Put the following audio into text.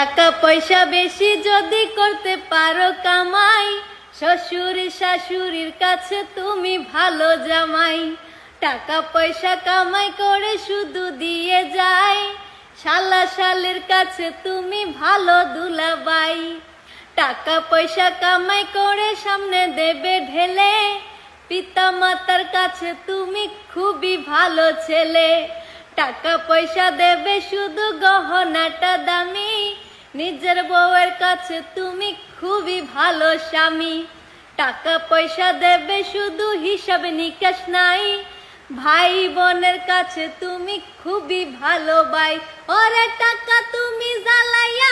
টাকা পয়সা বেশি যদি করতে পারো কামাই, শ্বশুর শাশুড়ির কাছে তুমি ভালো জামাই। টাকা পয়সা কামাই করে শুধু দিয়ে যায়, শালা শালের কাছে তুমি ভালো দুলাবাই। টাকা পয়সা কামাই করে সামনে দেবে ঢেলে, পিতা মাতার কাছে তুমি খুবই ভালো ছেলে। টাকা পয়সা দেবে শুধু গহনাটা দামি, নিজের বউয়ের কাছে তুমি খুবই ভালো স্বামী। টাকা পয়সা দেবে শুধু হিসাব নিকাশ নাই, ভাই বোনের কাছে তুমি খুবই ভালো ভাই। ওরে টাকা তুমি জ্বালাইয়া